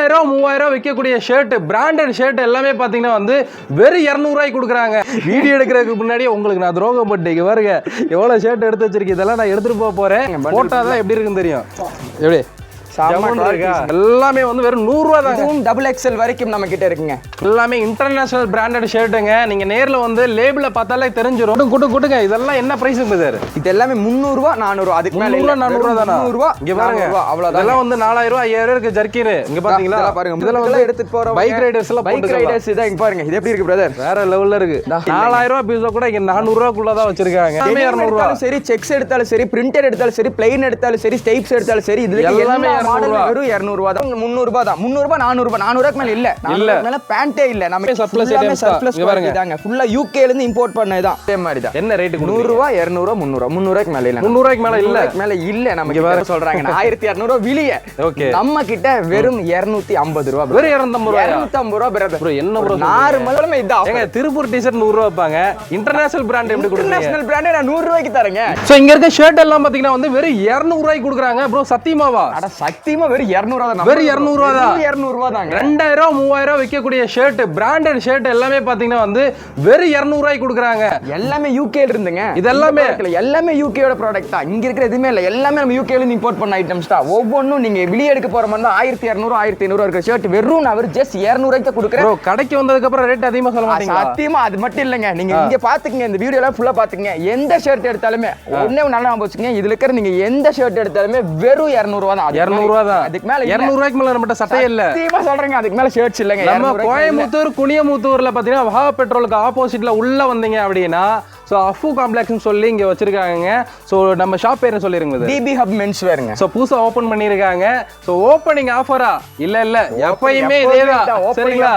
2000 3000 விற்கக்கூடிய shirt, branded shirt எல்லாமே பாத்தீங்கன்னா வந்து வெறும் 200 ரூபாய்க்கு கொடுக்குறாங்க. வீடியோ எடுக்கிறதுக்கு முன்னாடி உங்களுக்கு நான் துரோகம் பட்டேன் பாருங்க, எவ்வளவு ஷர்ட் எடுத்து வச்சிருக்கேன். இதெல்லாம் நான் எடுத்துட்டு போறேன், போட்டாதான் எப்படி இருக்குன்னு தெரியும். எப்படி எல்லாமே வந்து வெறும் 100 ரூபா தான். டபுள் எக்ஸ்எல் வரைக்கும் நம்ம கிட்ட இருக்குங்க. எல்லாமே இன்டர்நேஷனல் பிராண்டட் ஷர்ட்டுங்க. நீங்க நேர்ல வந்து லேபிள பார்த்தாலே தெரிஞ்சிரும். குட்டுங்க இதெல்லாம் என்ன பிரைஸ்ங்க சார்? இது எல்லாமே 300 ரூபா 400 ரூபா. அதுக்கு மேல இல்ல. 400 ரூபா தானா? 300 ரூபா இங்க பாருங்க, அவ்வளவுதான். இதெல்லாம் வந்து 4000 ரூபா 5000 இருக்கு ஜர்க்கின். இங்க பாத்தீங்களா பாருங்க, இதெல்லாம் வந்து எடுத்துட்டு போற பைக் ரைடர்ஸ் எல்லாம் பைக் ரைடர்ஸ் இத இங்க பாருங்க. இது எப்படி இருக்கு பிரதர்? வேற லெவல்ல இருக்கு. 4000 ரூபா பீஸ கூட இங்க 400 ரூபாக்குள்ள தான் வச்சிருக்காங்க. 200 ரூபா. சரி, செக்ஸ் எடுத்தாலும் சரி, பிரிண்டட் எடுத்தாலும் சரி, பிளைன் எடுத்தாலும் சரி, ஸ்டைப்ஸ் எடுத்தாலும் சரி, இதுல எல்லாமே மாடல் வெறும் 200 ரூபா தான். 300 ரூபா தான். 300 ரூபா 400 ரூபா. 400 ரூபாய்க்கு மேல இல்ல. 400 மேல பேண்டே இல்ல. நம்ம சர்ப்ளஸ் பாருங்க, இதாங்க ஃபுல்லா யூகேல இருந்து இம்போர்ட் பண்ணதுதான். அதே மாதிரி தான். என்ன ரேட்? 100 ரூபா 200 ரூபா 300 ரூபா. 300 ரூபாய்க்கு மேல இல்ல. 300 ரூபாய்க்கு மேல இல்ல. மேல இல்ல. நமக்கு வேற சொல்றாங்க 1200 ரூபா விலிய. ஓகே, நம்ம கிட்ட வெறும் 250 ரூபா. வெறும் 250 ரூபா. 250 ரூபா பிரதர். ப்ரோ என்ன ப்ரோ நார்மலாமே இதான். ஏங்க திருப்பூர் டி-ஷர்ட் 100 ரூபா வைப்பாங்க. இன்டர்நேஷனல் பிராண்ட் எப்படி கொடுக்குறீங்க? இன்டர்நேஷனல் பிராண்ட் நான் 100 ரூபாய்க்கு தரேங்க. சோ இங்க இருக்க ஷர்ட் எல்லாம் பாத்தீங்கன்னா வந்து வெறும் 200 ரூபாய்க்கு கொடுக்குறாங்க. ப்ரோ சத்தியமாவா? அட சத்தியமா வெறும் 200 ரூபா தான். வெறும் 200 ரூபா தான். 200 ரூபா தாங்க. 2000 3000 விற்கக்கூடிய ஷர்ட், பிராண்டட் ஷர்ட் எல்லாமே பாத்தீங்கன்னா வந்து வெறும் 200 ரூபாய்க்கு கொடுக்குறாங்க. எல்லாமே யூகேல இருந்துங்க. இது எல்லாமே யூகேயோட ப்ராடக்ட் தான். இங்க இருக்கிற எதுவுமே இல்ல. எல்லாமே நம்ம யூகேல இருந்து இம்போர்ட் பண்ண ஐட்டம்ஸ் தான். ஒவ்வொன்னும் நீங்க வெளிய எடுக்க போற மாதிரி 1200 1500 இருக்கிற ஷர்ட் வெறும் நான் ஜஸ்ட் 200 ரூபாய்க்கு தான் கொடுக்குறேன். ப்ரோ கடைக்கு வந்ததுக்கு அப்புறம் ரேட் அதிகமா சொல்ல மாட்டீங்க? சத்தியமா அது மட்டும் இல்லங்க. நீங்க இங்க பாத்துக்கங்க, இந்த வீடியோல ஃபுல்லா பாத்துக்கங்க. எந்த ஷர்ட் எடுத்தாலுமே ஒண்ணே நல்லா ஞாபகம் வச்சுக்கங்க, இதுல இருக்கிற நீங்க எந்த ஷர்ட் எடுத்தாலுமே வெறும் 200 ரூபாய் தான். 200 ரூபாய் தான். அதுக்கு மேல 200 ரூபாய்க்கு மேல நம்மட்ட சட்டையே இல்ல. சத்தியமா சொல்றேங்க, அதுக்கு மேல ஷர்ட்ஸ் இல்லங்க. நம்ம கோயம்புத்தூர் குனியமுத்தூர்ல பாத்தீங்கன்னா வஹா பெட்ரோலுக்கு ஆப்போசிட்ல உள்ள வந்தீங்க அப்படின்னா சோ அஃபு காம்ப்ளெக்ஸ்னு சொல்லி இங்க வச்சிருக்காங்க. சோ நம்ம ஷாப் பேர் சொல்லிருங்க, டிபி ஹப் மென்ஸ் வேர்ங்க. சோ புதுசா ஓபன் பண்ணிருக்காங்க. சோ ஓபனிங் ஆஃபரா இல்ல எப்பயுமே இதேதான். சரிங்களா?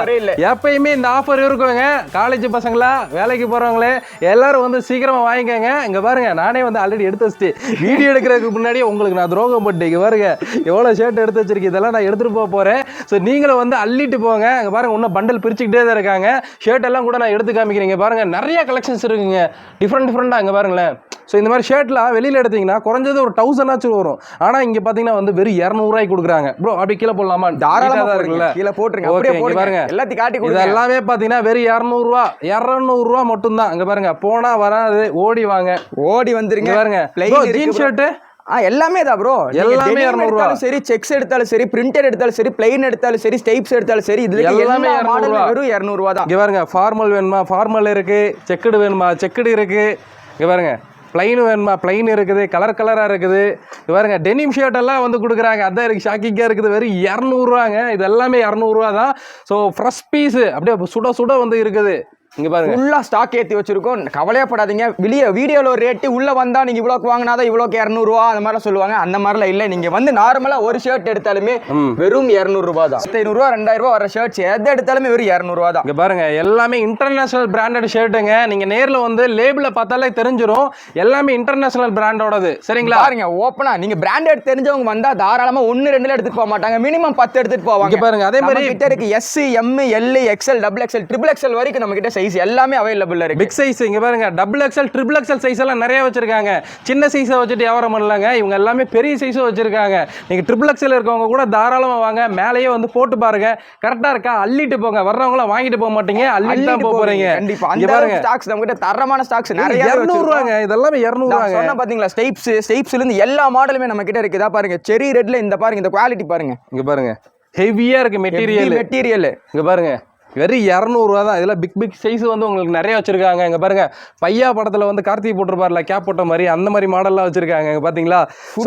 எப்பயுமே இந்த ஆஃபர் இருக்குங்க. காலேஜ் பசங்களா, வேலைக்கு போறவங்களே எல்லாரும் வந்து சீக்கிரமா வாங்கிக்கங்க. இங்க பாருங்க, நானே வந்து ஆல்ரெடி எடுத்து வச்சுட்டு வீடியோ எடுக்கிறதுக்கு முன்னாடி உங்களுக்கு நான் துரோகம் பட்டேன். இங்க பாருங்க எவ்வளவு ஷர்ட் எடுத்து வச்சிருக்கேன். இதெல்லாம் நான் எடுத்துட்டு போறேன். சோ நீங்களும் வந்து அள்ளிட்டு போங்க. இங்க பாருங்க இன்னும் பண்டல் பிரிச்சுக்கிட்டே தான் இருக்காங்க. ஷர்ட் எல்லாம் கூட நான் எடுத்து காமிக்கிறேன். பாருங்க நிறைய கலெக்ஷன்ஸ் இருக்குங்க, டிஃப்ரெண்டா. இங்க பாருங்களேன். ஸோ இந்த மாதிரி ஷர்ட்லாம் வெளியில் எடுத்தீங்கன்னா குறைஞ்சது ஒரு 1000 ஆச்சும் வரும். ஆனால் இங்கே பார்த்தீங்கன்னா வந்து வெறும் 200 ரூபாய்க்கு கொடுக்குறாங்க. ப்ரோ அப்படி கீழே போடலாமா? தாராளமாக இருக்குல்ல, கீழே போட்டுருங்க. ஓகே, இங்கே பாருங்க எல்லாத்தையும் காட்டி கொடுங்க. இது எல்லாமே பார்த்தீங்கன்னா வெறும் 200 ரூபா மட்டும்தான். இங்கே பாருங்க, போனா வராது, ஓடி வாங்க, ஓடி வந்துருங்க. பாருங்க ஜீன் ஷர்ட்டு எல்லாமே தான் ப்ரோ. எல்லாமே 200 ரூபா. சரி, செக்ஸ் எடுத்தாலும் சரி, பிரிண்டட் எடுத்தாலும் சரி, பிளைன் எடுத்தாலும் சரி, ஸ்டைப்ஸ் எடுத்தாலும் சரி, இதுல எல்லாமே மாடல் வெறும் 200 ரூபா தான். இங்க பாருங்க, ஃபார்மல் வேணுமா ஃபார்மல் இருக்கு, செக்குடு வேணுமா செக்குடு இருக்கு. இங்க பாருங்க பிளைன் வேணுமா பிளைன் இருக்குது, கலரா இருக்குது. இது பாருங்க டெனிம் ஷர்ட் எல்லாம் வந்து கொடுக்குறாங்க. அதான் எனக்கு ஷாக்கிங்கா இருக்குது. வெறும் 200 ரூபாங்க. இது எல்லாமே 200 ரூபா தான். ஸோ ஃப்ரெஷ் பீஸ் அப்படியே சுட வந்து இருக்குது. இங்க பாருங்க ஃபுல்லா ஸ்டாக் ஏத்தி வச்சிருக்கோம். கவலையப்படாதீங்க. வெளிய வீடியோல ஒரு ரேட், உள்ள வந்தா நீங்க இவ்வளோக்கு வாங்கினாதான் இவ்வளோக்கு 200 ரூபா அந்த மாதிரி சொல்லுவாங்க. அந்த மாதிரிலாம் இல்லை. நீங்க வந்து நார்மலா ஒரு ஷர்ட் எடுத்தாலுமே வெறும் 200 ரூபாய் தான். 500 ரூபா 2000 ரூபா வர ஷர்ட்ஸ் எது எடுத்தாலுமே வெறும் 200 ரூபா தான். இங்க பாருங்க எல்லாமே இன்டர்நேஷனல் பிராண்டட் ஷர்ட்டுங்க. நீங்க நேர்ல வந்து லேபிள பார்த்தாலே தெரிஞ்சிரும். எல்லாமே இன்டர்நேஷனல் பிராண்டோடது. சரிங்களா? பாருங்க ஓப்பனா நீங்க பிராண்டட் தெரிஞ்சவங்க வந்தா தாராளமா 1 2 எடுத்துட்டு போக மாட்டாங்க. மினிமம் 10 எடுத்துட்டு போவாங்க. இங்க பாருங்க அதே மாதிரி கிட்ட இருக்கு S M L XL XXL XXL வரைக்கும் நம்ம கிட்ட சைஸ் எல்லாமே அவைலபிள். பிக் சைஸ் இங்க பாருங்க, XXL XXL சைஸ் எல்லாம் நிறைய வச்சிருக்காங்க. சின்ன சைஸை வச்சுட்டு வியாபாரம் பண்ணலாங்க. இவங்க எல்லாமே பெரிய சைஸும் வச்சிருக்காங்க. நீங்க XXL இருக்கவங்க கூட தாராளமா வாங்க. மேலேயே வந்து போட்டு பாருங்க, கரெக்டா இருக்கா அள்ளிட்டு போங்க. வர்றவங்கள வாங்கிட்டு போக மாட்டீங்க, அள்ளிட்டு தான் போறீங்க. கண்டிப்பா அந்த பாருங்க ஸ்டாக்ஸ் நம்ம கிட்ட தரமான ஸ்டாக்ஸ் நிறைய 200 ரூபாங்க. இதெல்லாம் 200 ரூபாங்க. சொன்னா பாத்தீங்களா, ஸ்டைப்ஸ்ல இருந்து எல்லா மாடலுமே நம்ம கிட்ட இருக்குதா. பாருங்க செரி ரெட்ல இந்த பாருங்க, இந்த குவாலிட்டி பாருங்க. இங்க பாருங்க ஹெவியா இருக்கு மெட்டீரியல். இங்க பாருங்க வெறும் 200 ரூபா தான். இதில் பிக் சைஸ் வந்து உங்களுக்கு நிறைய வச்சிருக்காங்க. இங்க பாருங்க பையா படத்துல வந்து கார்த்திக் போட்டிருப்பார்ல கேப் போட்ட மாதிரி, அந்த மாதிரி மாடல்லாம் வச்சிருக்காங்க. இங்க பாத்தீங்களா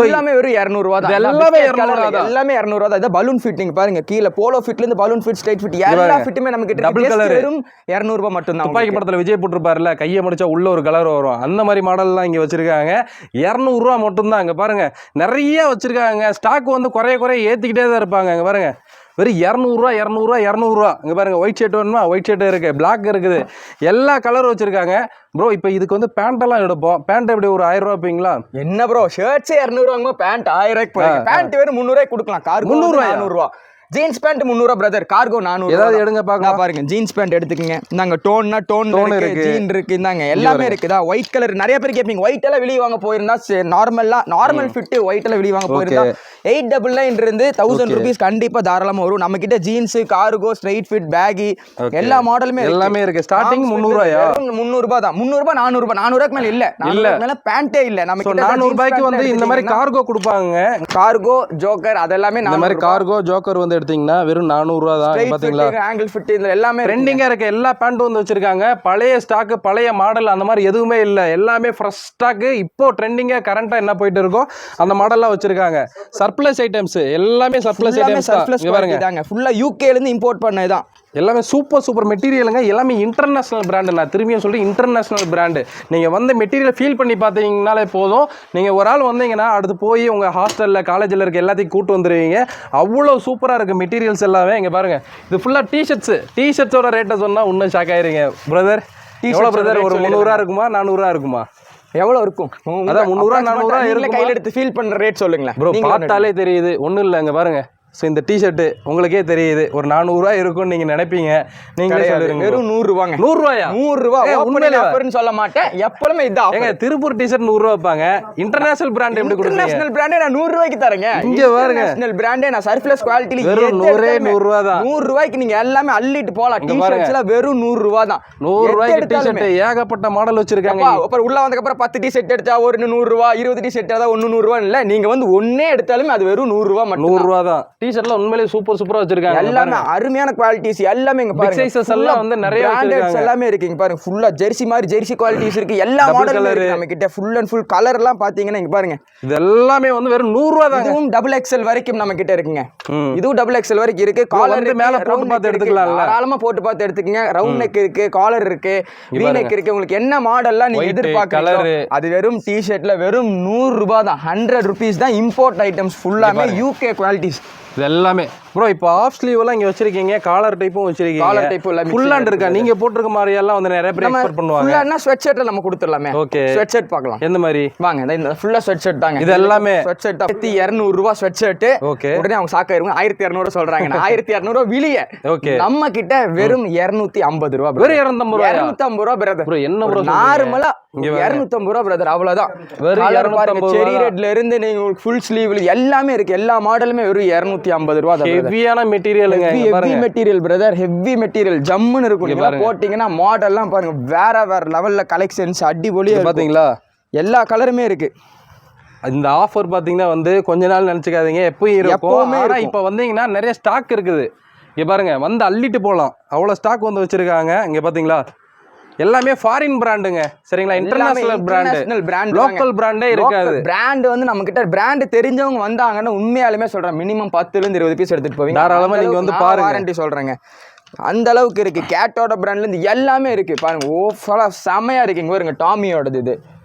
எல்லாமே வெறும் 200 ரூபா தான். எல்லாமே 200 ரூபா தான். இது பலூன் ஃபிட்டிங் பாருங்க, கீழ போலோ ஃபிட்ல இருந்து பலூன் ஃபிட், ஸ்ட்ரைட் ஃபிட் எல்லா ஃபிட்டுமே நமக்கு கிட்ட டபுள் கலர் வெறும் 200 ரூபா மட்டும் தான். துப்பாக்கி படத்துல விஜய் போட்டிருப்பார்ல கையை முடிச்சா உள்ள ஒரு கலர் வரும், அந்த மாதிரி மாடல்லாம் இங்க வச்சிருக்காங்க. 200 ரூபா மட்டும் தான். இங்க பாருங்க நிறைய வச்சிருக்காங்க. ஸ்டாக் வந்து குறைய ஏத்திக்கிட்டே தான் இருப்பாங்க. இங்க பாருங்க வெறும் 200 ரூபா. இங்க பாருங்க ஒயிட் ஷர்ட் வேணுமா ஒயிட் ஷர்ட் இருக்கு, பிளாக் இருக்குது, எல்லா கலரும் வச்சிருக்காங்க. ப்ரோ இப்போ இதுக்கு வந்து பேண்ட் எல்லாம் எடுப்போம். பேண்ட் எப்படி ஒரு 1000 ரூபா வைப்பீங்களா? என்ன ப்ரோ ஷர்ட்ஸே 200 ரூபாங்க, பேண்ட் 1000 ரூபாய்க்கு போறீங்க. பேண்ட் வெறும் 300 ரூபாய்க்கு கொடுக்கலாம். கார் 300 ரூபா. Jeans pant 300 brother, cargo 400. ஏதாவது எடுங்க பார்க்கலாம். பாருங்க ஜீன்ஸ் பேண்ட் எடுத்துக்கங்க. இந்தாங்க டோன் இருக்கு, ஜீன் இருக்கு, இந்தாங்க எல்லாமே இருக்குதா. ஒயிட் கலர் நிறைய பேர் கேட்பீங்க, ஒயிட் எல்லாம் வெளியே வாங்க போயிருந்தா நார்மல் ஃபிட் ஒயிட் எல்லாம் வெளியே வாங்க போயிருந்தா 899 இருந்து 1000 ரூபீஸ் கண்டிப்பா தாராளமா வரும். நம்ம கிட்ட jeans, cargo, straight fit, baggy எல்லா மாடலுமே எல்லாமே இருக்கு. ஸ்டார்டிங் 300 ரூபாயா? 300 ரூபாய் தான். 300 ரூபாய் 400 ரூபாய் 400 ரூபாய்க்கு மேல இல்ல. 400 மேல பேண்டே இல்ல. நம்ம கிட்ட 400 ரூபாய்க்கு வந்து இந்த மாதிரி கார்கோ கொடுப்பாங்க. கார்கோ, ஜோக்கர் அதெல்லாமே இந்த மாதிரி கார்கோ, ஜோக்கர் வந்து எடுத்தீங்கன்னா வெறும் 400 ரூபாய் தான். பாத்தீங்களா, ஆங்கிள் ஃபிட் இதுல எல்லாமே ட்ரெண்டிங்கா இருக்க எல்லா பேண்ட் வந்து வச்சிருக்காங்க. பழைய ஸ்டாக், பழைய மாடல் அந்த மாதிரி எதுவுமே இல்ல. எல்லாமே ஃப்ரெஷ் ஸ்டாக். இப்போ ட்ரெண்டிங்கா கரண்டா என்ன போயிட்டு இருக்கோ அந்த மாடல்லாம் வச்சிருக்காங்க. சர்ப்ளஸ் ஐட்டம்ஸ் எல்லாமே சர்ப்ளஸ் ஐட்டம்ஸ் பாருங்க. ஃபுல்லா யூகேல இருந்து இம்போர்ட் பண்ணதுதான். எல்லாமே சூப்பர் மெட்டீரியலுங்க. எல்லாமே இன்டர்நேஷனல் பிராண்டு. நான் திரும்பியும் சொல்றேன், இன்டர்நேஷனல் பிராண்டு. நீங்கள் வந்து மெட்டீரியல் ஃபீல் பண்ணி பார்த்தீங்கன்னாலே போதும். நீங்கள் ஒரு ஆள் வந்தீங்கன்னா அடுத்து போய் உங்கள் ஹாஸ்டலில், காலேஜில் இருக்க எல்லாத்தையும் கூட்டு வந்துடுவீங்க. அவ்வளோ சூப்பராக இருக்குது மெட்டீரியல்ஸ் எல்லாமே. இங்கே பாருங்கள், இது ஃபுல்லாக டிஷர்ட்ஸோட ரேட்டை சொன்னால் இன்னும் ஷாக் ஆயிருங்க பிரதர். எவ்வளோ பிரதர்? ஒரு 300 ரூபா இருக்குமா, 400 ரூபா இருக்குமா? எவ்வளவு இருக்கும்? அதான் 300 400 ரூபா கையில் எடுத்து ஃபீல் பண்ணுற ரேட் சொல்லுங்களேன் ப்ரோ. பார்த்தாலே தெரியுது, ஒன்றும் இல்லை. இங்கே பாருங்க. ஸோ இந்த டிஷர்ட்டு உங்களுக்கே தெரியுது ஒரு 400 ரூபா இருக்கும்னு நீங்கள் நினைப்பீங்க. நீங்களே சொல்லுங்க, வெறும் 100 ரூபாங்க. 100 ரூபாயா? 100 ரூபா உண்மையிலே ஆஃபர்னு சொல்ல மாட்டேன். எப்பவுமே இதான். ஏங்க திருப்பூர் டிஷர்ட் 100 ரூபா வைப்பாங்க. இன்டர்நேஷனல் பிராண்ட் எப்படி கொடுக்குறீங்க? இன்டர்நேஷனல் பிராண்டே நான் 100 ரூபாய்க்கு தரேங்க. இங்க பாருங்க, இன்டர்நேஷனல் பிராண்டே நான் சர்ப்ளஸ் குவாலிட்டில வெறும் 100 ரூபா தான். 100 ரூபாய்க்கு நீங்க எல்லாமே அள்ளிட்டு போலாம். டிஷர்ட்ஸ்ல வெறும் 100 ரூபா தான். 100 ரூபாய்க்கு டிஷர்ட் ஏகப்பட்ட மாடல் வச்சிருக்காங்க. அப்புறம் உள்ள வந்ததுக்கு அப்புறம் 10 டிஷர்ட் எடுத்தா ஒரு 100 ரூபா, 20 டிஷர்ட் எடுத்தா 100 ரூபா இல்ல. நீங்க வந்து ஒண்ணே எடுத்தாலுமே அது வெறும் 100 ரூபா மட்டும். 100 ரூபா தான். டிஷர்ட்ல உண்மையிலேயே சூப்பரா வச்சிருக்காங்க. எல்லாமே அருமையான குவாலிட்டிஸ். எல்லாமே இங்க பாருங்க, சைஸஸ் எல்லாம் வந்து நிறைய வச்சிருக்காங்க. எல்லாமே இருக்கு. இங்க பாருங்க, ஃபுல்லா ஜெர்சி மாதிரி ஜெர்சி குவாலிட்டிஸ் இருக்கு. எல்லா மாடலும் இருக்கு நம்ம கிட்ட. ஃபுல் அண்ட் ஃபுல் கலர் எல்லாம் பாத்தீங்கன்னா இங்க பாருங்க, இது எல்லாமே வந்து வெறும் 100 ரூபா தான். இதுவும் டபுள் எக்ஸ்எல் வரைக்கும் நம்ம கிட்ட இருக்குங்க. இதுவும் டபுள் எக்ஸ்எல் வரைக்கும் இருக்கு. காலர் மேல போட்டு பார்த்து எடுத்துக்கலாம். தாராளமா போட்டு பார்த்து எடுத்துக்கங்க. ரவுண்ட் நெக் இருக்கு, காலர் இருக்கு, வி நெக் இருக்கு. உங்களுக்கு என்ன மாடல்லாம் நீங்க எதிர்பார்க்கறீங்களோ அது வெறும் டி-ஷர்ட்ல வெறும் 100 ரூபாய் தான். 100 ரூபீஸ் தான். இம்போர்ட் ஐட்டம்ஸ் ஃபுல்லாமே யூகே குவாலிட்டிஸ். இது எல்லாமே ப்ரோ. இப்போ ஆஃப் ஸ்லீவ் எல்லாம் இங்க வச்சிருக்கீங்க, காலர் டைப்பும் வச்சிருக்கீங்க. காலர் டைப் இல்ல, ஃபுல் ஹேண்ட் இருக்கா? நீங்க போட்டுருக்க மாதிரி எல்லாம் வந்து நிறைய பேர் எக்ஸ்பெக்ட் பண்ணுவாங்க. ஃபுல் ஹேண்ட்னா ஸ்வெட் ஷர்ட்ல நம்ம கொடுத்துறலாமே. ஓகே, ஸ்வெட் ஷர்ட் பார்க்கலாம். எந்த மாதிரி? வாங்க, இந்த ஃபுல்லா ஸ்வெட் ஷர்ட் தாங்க. இது எல்லாமே ஸ்வெட் ஷர்ட் 1200 ரூபாய் ஸ்வெட் ஷர்ட். ஓகே, உடனே அவங்க ஷாக் ஆயிருவாங்க. 1200 சொல்றாங்க. 1200 வெளிய. ஓகே, நம்ம கிட்ட வெறும் 250 ரூபாய். வெறும் 250 ரூபாய். 250 ரூபாய் பிரதர். ப்ரோ என்ன ப்ரோ நார்மலா 250 ரூபாய் பிரதர், அவ்வளவுதான். வெறும் 250 செரி ரெட்ல இருந்து நீங்க ஃபுல் ஸ்லீவ்ல எல்லாமே இருக்கு. எல்லா மாடலுமே வெறும் 250 ரூபாய் தான். ஹெவியான மெட்டீரியலுங்க. Heavy material brother, heavy material. ஜம்முன்னு இருக்கும். நீங்க போட்டீங்கன்னா மாடல்லாம் பாருங்க, வேற லெவல்ல கலெக்ஷன்ஸ் அடிபொலியா பாத்தீங்களா. எல்லா கலருமே இருக்கு. இந்த ஆஃபர் பாத்தீங்கன்னா வந்து கொஞ்ச நாள் நினைச்சுக்காதீங்க, எப்பவும் இருக்கும். ஆனா இப்ப வந்தீங்கன்னா நிறைய ஸ்டாக் இருக்குது. இங்க பாருங்க, வந்து அள்ளிட்டு போலாம். அவ்வளவு ஸ்டாக் வந்து வச்சிருக்காங்க. இங்க பாத்தீங்களா, எல்லாமே ஃபாரின் பிராண்டுங்க. சரிங்களா, இன்டர்நேஷனல் பிராண்ட், லோக்கல் பிராண்டே இருக்காது. பிராண்ட் வந்து நம்ம கிட்ட பிராண்ட் தெரிஞ்சவங்க வந்தாங்கன்னா உண்மையாலுமே சொல்றேன், மினிமம் 10 ல இருந்து 20 பீஸ் எடுத்துட்டு போவீங்க. தாராளமா நீங்க வந்து பாருங்க, வாரண்டி சொல்றேங்க. அந்த அளவுக்கு இருக்கு. கேட்டோட பிராண்ட்ல இருந்து எல்லாமே இருக்கு. பாருங்க, ஓஃபலா செமையா இருக்கு. இங்க பாருங்க, டாமியோடது. இது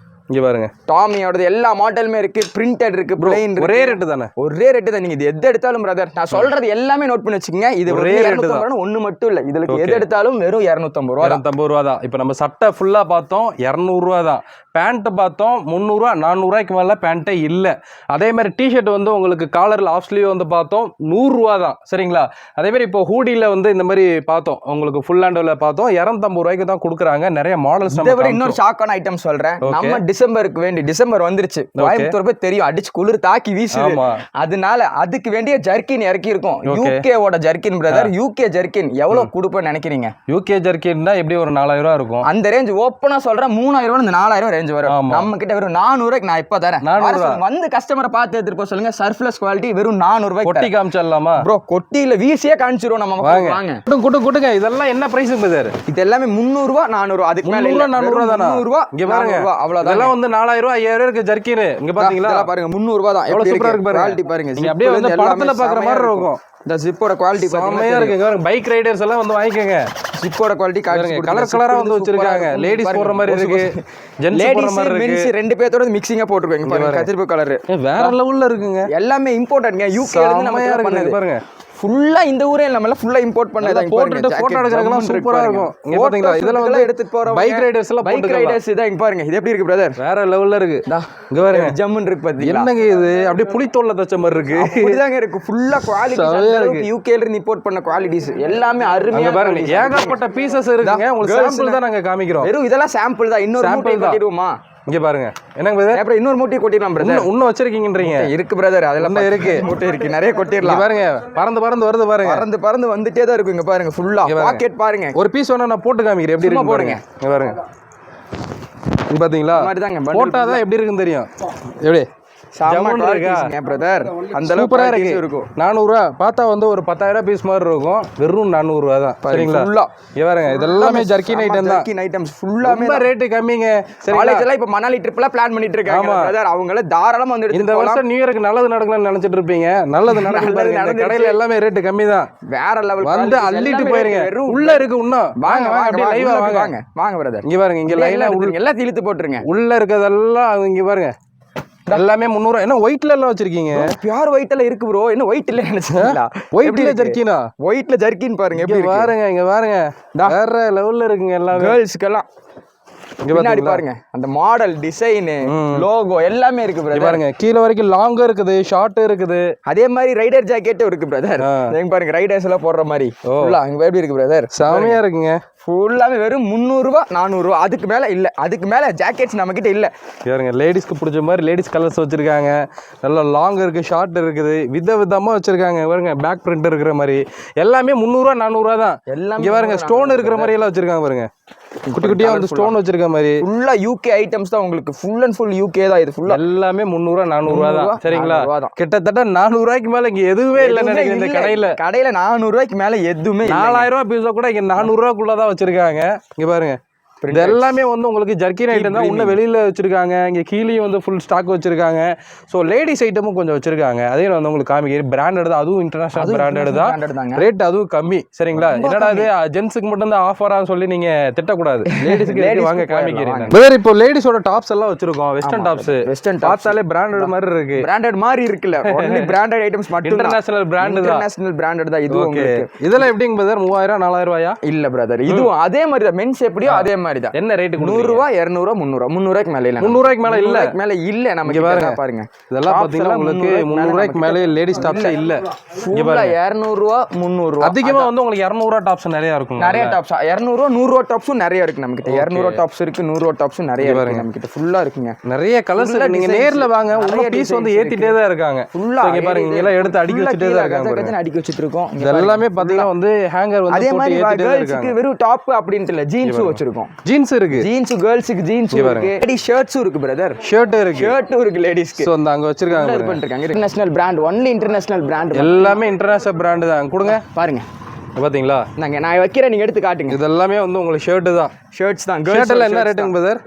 இங்க பாருங்க, டாமியோடது எல்லா மாடலுமே இருக்கு. பிரிண்டட் இருக்கு, பிளைன் இருக்கு. ஒரே ரேட் தானே? ஒரே ரேட் தான். நீங்க இது எது எடுத்தாலும் பிரதர், நான் சொல்றது எல்லாமே நோட் பண்ணி வச்சுக்கங்க. இது ஒரே ரேட் தான். ஒண்ணு மட்டும் இல்ல, இதுல எது எடுத்தாலும் வெறும் 250 ரூபாய். 250 ரூபாய் தான். இப்போ நம்ம சட்டை ஃபுல்லா பார்த்தோம் 200 ரூபாய் தான். பேண்ட் பார்த்தோம் 300 ரூபா, 400 ரூபாய்க்கு மேல பேண்ட்டே இல்ல. அதே மாதிரி டிஷர்ட் வந்து உங்களுக்கு காலர்ல ஆஃப் ஸ்லீவ் வந்து பார்த்தோம் 100 ரூபாய் தான். சரிங்களா, அதே மாதிரி இப்போ ஹூடியில வந்து இந்த மாதிரி பார்த்தோம், உங்களுக்கு ஃபுல் ஹேண்ட்ல பார்த்தோம் 250 ரூபாய்க்கு தான் கொடுக்குறாங்க. நிறைய மாடல்ஸ். இதை விட இன்னொரு ஷாக்கான ஐட்டம் சொல்றேன். நம்ம டிசம்பருக்கு வேண்டி, டிசம்பர் வந்துருச்சு, கோயம்புத்தூர் போய் தெரியும், அடிச்சு குளிர் தாக்கி வீசுது. அதனால அதுக்கு வேண்டிய ஜர்க்கின் இறக்கி இருக்கும். யூகே ஓட ஜர்க்கின் பிரதர். யூகே ஜர்க்கின் எவ்வளவு கொடுப்பேன்னு நினைக்கிறீங்க? யூகே ஜர்க்கின் தான் எப்படி ஒரு 4000 ரூபாய் இருக்கும். அந்த ரேஞ்ச் ஓப்பனா சொல்றேன், 3000 ரூபாய் இந்த 4000 ரேஞ்ச் வரும். நம்ம கிட்ட வெறும் 400 ரூபாய்க்கு நான் இப்ப தரேன். வந்து கஸ்டமரை பார்த்து எடுத்துட்டு போக சொல்லுங்க. சர்ப்ளஸ் குவாலிட்டி வெறும் 400 ரூபாய்க்கு. கொட்டி காமிச்சிடலாமா ப்ரோ? கொட்டியில வீசியே காமிச்சிருவோம். நம்ம வாங்க, குட்டுங்க. இதெல்லாம் என்ன பிரைஸ் பிரதர்? இது எல்லாமே 300 ரூபாய், 400 ரூபாய். அதுக்கு மேல 400 ரூபாய் தானா? 300 ரூபாய். இங்க பாருங்க, அவ்வளவுதான். இதெல்லாம் வந்து 4000 ரூபாய் 5000 இருக்கு ஜர்க்கின். இங்க பாத்தீங்களா, பாருங்க 300 ரூபாய் தான். எவ்வளவு சூப்பரா இருக்கு பாருங்க. குவாலிட்டி பாருங்க. நீங்க அப்படியே வந்து படத்துல பாக்குற மாதிரி இருக்கும். இந்த ஜிப்போட குவாலிட்டி செமையா இருக்குங்க. பைக் ரைடர்ஸ் எல்லாம் வந்து வாங்கிக்கங்க. ஜிப்போட குவாலிட்டி கலர் கலரா வந்து வச்சிருக்காங்க. லேடிஸ் போற மாதிரி இருக்கு, ஜென்ஸ் போற மாதிரி இருக்கு. ரெண்டு பேத்தோட மிக்சிங்கா போட்டுருக்காங்க பாருங்க. கத்திரிப்பு கலர் வேற லெவல்ல இருக்குங்க. எல்லாமே இம்போர்ட்டட்ங்க. யூகேல இருந்து நம்ம பண்ணது பாருங்க. ஃபுல்லா இந்த ஊரே நம்மள ஃபுல்லா இம்போர்ட் பண்ணதா. போட்டுட்டு போட்டோ எடுக்கிறதுலாம் சூப்பரா இருக்கும். இங்க பாத்தீங்களா இதெல்லாம் வந்து எடுத்துட்டு போறோம். பைக் ரைடர்ஸ் எல்லாம் பைக் ரைடர்ஸ் இத இங்க பாருங்க. இது எப்படி இருக்கு பிரதர்? வேற லெவல்ல இருக்கு. இங்க பாருங்க ஜம்முன்னு இருக்கு பாத்தீங்களா? என்னங்க இது அப்படியே புளித்தோல்ல தச்ச மாதிரி இருக்கு. அப்படிதாங்க இருக்கு. ஃபுல்லா குவாலிட்டி யூகேல இருந்து இம்போர்ட் பண்ண குவாலிட்டிஸ் எல்லாமே அருமையா பாருங்க. ஏகப்பட்ட பீசஸ் இருக்குங்க. உங்களுக்கு சாம்பிள் தான் நாங்க காமிக்கிறோம். வெறும் இதெல்லாம் சாம்பிள் தான். இன்னொரு மூட்டை கொட்டிடுவோமா? இங்க பாருங்க. என்னங்க பிரதர்? அப்புறம் இன்னொரு மூட்டை கொட்டிடலாம் பிரதர். இன்னும் வச்சிருக்கீங்கன்றீங்க? இருக்கு பிரதர். அதெல்லாம் இருக்கு. மூட்டை இருக்கு. நிறைய கொட்டிடலாம். பாருங்க பறந்து பறந்து வருது பாருங்க. பறந்து பறந்து வந்துட்டே தான் இருக்கு. இங்க பாருங்க ஃபுல்லா பாக்கெட் பாருங்க. ஒரு பீஸ் வேணா நான் போட்டு காமிக்கிறேன். எப்படி இருக்கு பாருங்க. இங்க பாருங்க. இது பாத்தீங்களா? போட்டாதான் எப்படி இருக்குன்னு தெரியும். எப்படி பிரதர் அந்த சூப்பரா இருக்கு. 400 ரூபா பார்த்தா வந்து ஒரு 10,000 பீஸ் மாதிரி இருக்கும். வெறும் 400 ரூபா தான். சரிங்களா? பாருங்க இதெல்லாமே ஜர்க்கின் ஐட்டம் தான். ஜர்க்கின் ஐட்டம்ஸ் ஃபுல்லாமே ரேட் கம்மிங்க. காலேஜ் எல்லாம் இப்ப மணாலி ட்ரிப்ல பிளான் பண்ணிட்டு இருக்காங்க பிரதர். அவங்கள தாராளமா வந்து எடுத்து இந்த வருஷம் நியூ இயருக்கு நல்லது நடக்கணும்னு நினைச்சிட்டு இருப்பீங்க. நல்லது நடக்குது. கடையில எல்லாமே ரேட் கம்மி தான். வேற லெவல் வந்து அள்ளிட்டு போயிருங்க. உள்ள இருக்கு இன்னும். வாங்க வாங்க அப்படியே லைவா வாங்க. வாங்க பிரதர். இங்க பாருங்க. இங்க லைனா எல்லாம் இழுத்து போட்டுருங்க. உள்ள இருக்கதெல்லாம் இங்க பாருங்க. எல்லாமே 300. என்ன ஒயிட்ல எல்லாம் வச்சிருக்கீங்க? பியூர் ஒயிட்ல இருக்கு ப்ரோ. என்ன ஒயிட் இல்ல நினைச்சீங்களா? ஒயிட்ல ஜர்க்கினா? ஒயிட்ல ஜர்க்கின் பாருங்க எப்படி பாருங்க. இங்க பாருங்க வேற லெவல்ல இருக்குங்க. எல்லாம் கேர்ள்ஸ்க்கு எல்லாம் பின்னாடி பாருங்க. அந்த மாடல் டிசைன் லோகோ எல்லாமே இருக்கு பிரதர். பாருங்க கீழ வரைக்கும் லாங் இருக்குது, ஷார்ட் இருக்குது. அதே மாதிரி ரைடர் ஜாக்கெட்டும் இருக்கு பிரதர். நீங்க பாருங்க ரைடர்ஸ் எல்லாம் போடுற மாதிரி ஃபுல்லா இங்க எப்படி இருக்கு பிரதர்? சாமையா இருக்குங்க. ஃபுல்லாமே வெறும் 300 ரூபா 400 ரூபா. அதுக்கு மேல இல்ல. அதுக்கு மேல ஜாக்கெட்ஸ் நம்ம கிட்ட இல்ல. பாருங்க லேடிஸ்க்கு பிடிச்ச மாதிரி லேடிஸ் கலர்ஸ் வச்சிருக்காங்க. நல்லா லாங் இருக்கு, ஷார்ட் இருக்குது, விதமா வச்சிருக்காங்க. பாருங்க பேக் பிரிண்ட் இருக்கிற மாதிரி எல்லாமே 300 ரூபா 400 ரூபா தான். இங்க பாருங்க ஸ்டோன் இருக்கிற மாதிரி எல்லாம் வச்சிருக்காங்க. பாருங்க குட்டி குட்டியா வந்து ஸ்டோன் வச்சிருக்க மாதிரி ஃபுல்லா யூகே ஐட்டம்ஸ் தான். உங்களுக்கு ஃபுல் அண்ட் ஃபுல் யூகே தான். இது ஃபுல்லா எல்லாமே 300 ரூபா 400 ரூபா தான். சரிங்களா? கிட்டத்தட்ட 400 ரூபாய்க்கு மேல இங்க எதுவுமே இல்ல நினைக்கிறேன். இந்த கடையில 400 ரூபாய்க்கு மேல எதுவுமே 4000 ரூபாய் பீஸா கூட இங்க 400 ரூபாய்க்குள்ளதான் வச்சிருக்காங்க. இங்க பாருங்க இது எல்லாமே வந்து உங்களுக்கு ஜர்க்கின் ஐட்டம் தான். இன்னும் வெளியில வச்சிருக்காங்க. இங்க கீழேயும் வந்து ஃபுல் ஸ்டாக் வச்சிருக்காங்க. ஸோ லேடிஸ் ஐட்டமும் கொஞ்சம் வச்சிருக்காங்க. அதையும் வந்து உங்களுக்கு காமிக்கிறேன். பிராண்டட் தான். அதுவும் இன்டர்நேஷனல் பிராண்டட் தான். ரேட் அதுவும் கம்மி. சரிங்களா? என்னடா இது ஜென்ஸுக்கு மட்டும் தான் ஆஃபரா சொல்லி நீங்க திட்டக்கூடாது. லேடிஸ்க்கு வாங்க காமிக்கிறேன். வேற இப்போ லேடிஸோட டாப்ஸ் எல்லாம் வச்சிருக்கோம். Western tops. வெஸ்டர்ன் பார்த்தாலே பிராண்டட் மாதிரி இருக்கு. பிராண்டட் மாதிரி இருக்குல்ல. ஒன்லி பிராண்டட் ஐட்டம்ஸ் மட்டும். இன்டர்நேஷனல் பிராண்ட் தான். இன்டர்நேஷனல் பிராண்டட் தான். இது உங்களுக்கு இதெல்லாம் எப்படிங்க பிரதர்? 3000 4000 ரூபாயா? இல்ல பிரதர். இதுவும் அதே மாதிரி தான். மென்ஸ் எப்படியோ அதே மாதிரி. என்ன ரேட்? 100 ரூபாய் 200 ரூபாய் 300 ரூபாய்க்கு மேல இல்ல. 300 ரூபாய்க்கு மேல இல்ல. மேல இல்ல. நமக்கு பாருங்க இதெல்லாம் பாத்தீங்கன்னா உங்களுக்கு 300 ரூபாய்க்கு மேல லேடிஸ் டாப்ஸ் இல்ல. இங்க பாருங்க 200 ரூபாய் 300 ரூபாய். அதிகமா வந்து உங்களுக்கு 200 ரூபாய் டாப்ஸ் நிறைய இருக்கும். நிறைய டாப்ஸ் 200 ரூபாய் 100 ரூபாய் டாப்ஸும் நிறைய இருக்கு நம்ம கிட்ட. 200 ரூபாய் டாப்ஸ் இருக்கு, 100 ரூபாய் டாப்ஸும் நிறைய இருக்கு நம்ம கிட்ட. ஃபுல்லா இருக்குங்க. நிறைய கலர்ஸ் இருக்கு. நீங்க நேர்ல வாங்க. உங்க பீஸ் வந்து ஏத்திட்டே தான் இருக்காங்க. ஃபுல்லா இங்க பாருங்க. இங்க எல்லாம் எடுத்து அடுக்கி வச்சிட்டே தான் இருக்காங்க. பாருங்க அடுக்கி வச்சிட்டு இருக்கோம். எல்லாமே பாத்தீங்கன்னா வந்து ஹேங்கர் வந்து போட்டு ஏத்திட்டே தான் இருக்காங்க. வெறும் டாப் அப்படினு இல்ல, ஜீன்ஸ் வச்சிருக்கோம். ஜீன்ஸ் இருக்கு. ஜீன்ஸ் கேர்ள்ஸ்க்கு ஜீன்ஸ் இருக்கு. லேடி ஷர்ட்ஸ் இருக்கு பிரதர். ஷர்ட் இருக்கு. ஷர்ட்டும் இருக்கு லேடிஸ்க்கு. சோ அந்த அங்க வச்சிருக்காங்க. International brand. Only international brand. எல்லாமே இன்டர்நேஷனல் பிராண்ட் தான். கொடுங்க பாருங்க. பாத்தீங்களா? நான் வைக்கிறேன், நீங்க எடுத்து காட்டுங்க. இது எல்லாமே வந்து உங்களுக்கு ஷர்ட் தான். ஷர்ட்ஸ் தான். ஷர்ட் எல்லாம் என்ன ரேட்டுங்க பிரதர்?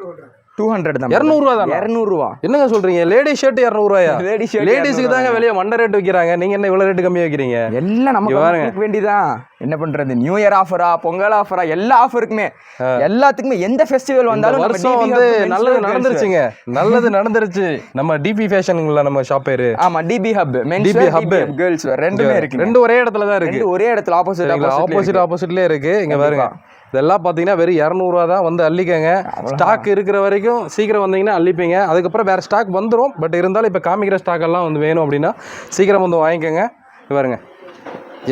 200 தான். 200 ரூபா தான். 200 ரூபா. என்னங்க சொல்றீங்க? லேடி ஷர்ட் 200 ரூபாயா? லேடிஸ்க்கு தாங்க வெளிய மண்ட ரேட் வைக்கிறாங்க. நீங்க என்ன இவ்வளவு ரேட் கம்மி வைக்கிறீங்க? எல்லாம் நமக்கு வேண்டியதான். என்ன பண்றது? நியூ இயர் ஆஃபரா, பொங்கல் ஆஃபரா, எல்லா ஆஃபருக்குமே எல்லாத்துக்குமே எந்த ஃபெஸ்டிவல் வந்தாலும் வருஷம் வந்து நல்லது நடந்துருச்சுங்க. நல்லது நடந்துருச்சு. நம்ம டிபி ஃபேஷன்ல நம்ம ஷாப் பேரு. ஆமா, DP Hub. DP Hub girls ரெண்டுமே இருக்கு. ரெண்டு ஒரே இடத்துல தான் இருக்கு. ஒரே இடத்துல ஆப்போசிட்லயே இருக்கு. இங்க பாருங்க. இதெல்லாம் பார்த்தீங்கன்னா வெறும் 200 ரூபா தான். வந்து அள்ளிக்கங்க. ஸ்டாக் இருக்கிற வரைக்கும் சீக்கிரம் வந்தீங்கன்னா அள்ளிப்பீங்க. அதுக்கப்புறம் வேறு ஸ்டாக் வந்துடும். பட் இருந்தாலும் இப்போ காமிக்கிற ஸ்டாக் எல்லாம் வந்து வேணும் அப்படின்னா சீக்கிரம் வந்து வாங்கிக்கோங்க. பாருங்க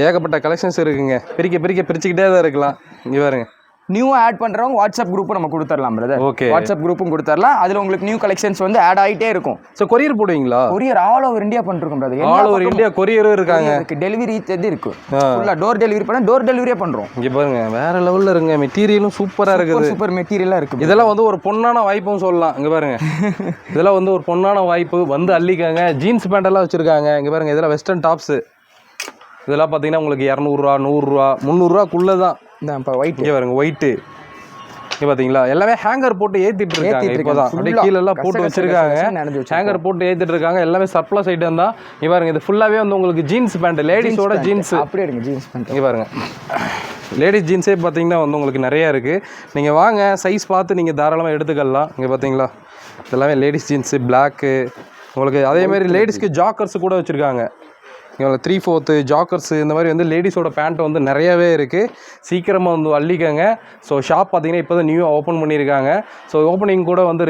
ஏகப்பட்ட கலெக்ஷன்ஸ் இருக்குங்க. பிரிச்சுக்கிட்டே தான் இருக்கலாம். இங்கே பாருங்க. நியூ ஆட் பண்றவங்க வாட்ஸ்அப் குரூப் நம்ம கொடுத்துடலாம் பிரதர். ஓகே, வாட்ஸ்அப் குரூப்பும் கொடுத்துடலாம். அதுல உங்களுக்கு நியூ கலெக்ஷன்ஸ் வந்து ஆட் ஆகிட்டே இருக்கும். ஸோ கொரியர் போடுவீங்களா? கொரியர் ஆல் ஓவர் இந்தியா பண்ணிருக்கோம் பிரதர். ஆல் ஓவர் இந்தியா கொரியரும் இருக்காங்க. டெலிவரி இருக்கு. ஃபுல்லா டோர் டெலிவரி பண்ணா டோர் டெலிவரியே பண்றோம். இங்க பாருங்க வேற லெவல்ல இருக்குங்க. மெட்டீரியலும் சூப்பரா இருக்குது. சூப்பர் மெட்டீரியலா இருக்கு. இதெல்லாம் வந்து ஒரு பொன்னான வாய்ப்பும் சொல்லலாம். இங்க பாருங்க. இதெல்லாம் வந்து ஒரு பொன்னான வாய்ப்பு. வந்து அள்ளிக்காங்க. ஜீன்ஸ் பேண்ட் எல்லாம் வச்சிருக்காங்க. இங்க பாருங்க இதெல்லாம் வெஸ்டர்ன் டாப்ஸ். இதெல்லாம் பார்த்தீங்கன்னா உங்களுக்கு 200 ரூபா 100 ரூபா 300 ரூபாக்குள்ள தான். இந்த ஒயிட் இங்கே பாருங்க ஒயிட்டு. இங்கே பார்த்தீங்களா எல்லாமே ஹேங்கர் போட்டு ஏற்றிட்டு இருக்காங்க. இப்போதான் அப்படியே கீழே எல்லாம் போட்டு வச்சிருக்காங்க. ஹேங்கர் போட்டு ஏற்றிட்டு இருக்காங்க. எல்லாமே சர்ப்ளஸ் ஐட்டம் தான். இங்கே பாருங்க இது ஃபுல்லாகவே வந்து உங்களுக்கு ஜீன்ஸ் பேண்ட். லேடிஸோட ஜீன்ஸ் அப்படியே இருக்கு. ஜீன்ஸ் பேண்ட் இங்கே பாருங்க. லேடிஸ் ஜீன்ஸே பார்த்தீங்கன்னா வந்து உங்களுக்கு நிறையா இருக்குது. நீங்கள் வாங்க சைஸ் பார்த்து நீங்கள் தாராளமாக எடுத்துக்கலாம். இங்கே பார்த்தீங்களா எல்லாமே லேடிஸ் ஜீன்ஸு பிளாக்கு உங்களுக்கு. அதேமாதிரி லேடிஸ்க்கு ஜாக்கர்ஸ் கூட வச்சுருக்காங்க. இவ்வளோ 3/4 ஜாக்கர்ஸ் இந்த மாதிரி வந்து லேடிஸோட பேண்ட் வந்து நிறையவே இருக்குது. சீக்கிரமாக வந்து அள்ளிக்கங்க. ஸோ ஷாப் பார்த்தீங்கன்னா இப்போ தான் நியூ ஓப்பன் பண்ணியிருக்காங்க. ஸோ ஓப்பனிங் கூட வந்து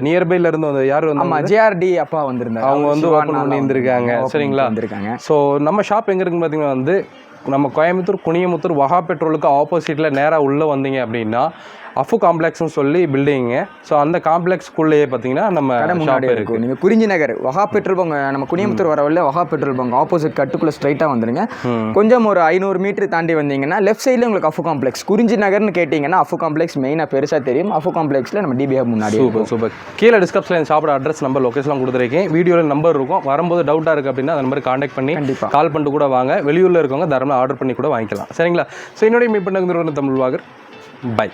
நியர்பைல இருந்து வந்து யார் வந்து ஆமாம் ஜேஆர்டி அப்பா வந்திருந்தாங்க, அவங்க வந்து ஓப்பன் பண்ணியிருந்திருக்காங்க. சரிங்களா? ஸோ நம்ம ஷாப் எங்கே இருக்குன்னு பார்த்தீங்கன்னா வந்து நம்ம கோயம்புத்தூர் குனியமுத்தூர் வஹா பெட்ரோலுக்கு ஆப்போசிட்டில் நேராக உள்ளே வந்தீங்க அப்படின்னா அஃபு காம்ப்ளெக்ஸ்னு சொல்லி பில்டிங்கு. ஸோ அந்த காம்ப்ளெக்ஸ்க்குள்ளேயே பார்த்தீங்கன்னா நம்ம ஷாப் இருக்குது. நீங்கள் குறிஞ்சி நகர் வஹா பெட்ரோல் பங்க், நம்ம குனியமுத்தூர் வர வழியில் வஹா பெட்ரோல் பங்க் ஆப்போசிட் கட்டுக்குள்ளே ஸ்ட்ரைட்டாக வந்துடுங்க. கொஞ்சம் ஒரு 500 மீட்டர் தாண்டி வந்தீங்கன்னா லெஃப்ட் சைடில் உங்களுக்கு அஃபு காம்ப்ளெக்ஸ், குறிஞ்சி நகர்னு கேட்டிங்கன்னா அஃபு காம்ப்ளெக்ஸ் மெயினாக பெருசாக தெரியும். அஃபு காம்ப்ளெக்ஸில் நம்ம டிபி ஹப் முன்னாடி. சூப்பர். கீழே டிஸ்கிரிப்ஷனில் ஷாப்போட அட்ரஸ் நம்பர் லொக்கேஷன்லாம் கொடுத்துருக்கேன். வீடியோவில் நம்பர் இருக்கும். வரும்போது டவுட்டாக இருக்குது அப்படின்னா அந்த நம்பர் கான்டாக்ட் பண்ணி கால் பண்ணிட்டு கூட வாங்க. வெளியூரில் இருக்கவங்க தாராளமாக ஆர்டர் பண்ணி கூட வாங்கிக்கலாம். சரிங்களா? ஸோ என்னுடைய மீட் பண்ண தமிழ் வாகர். பை.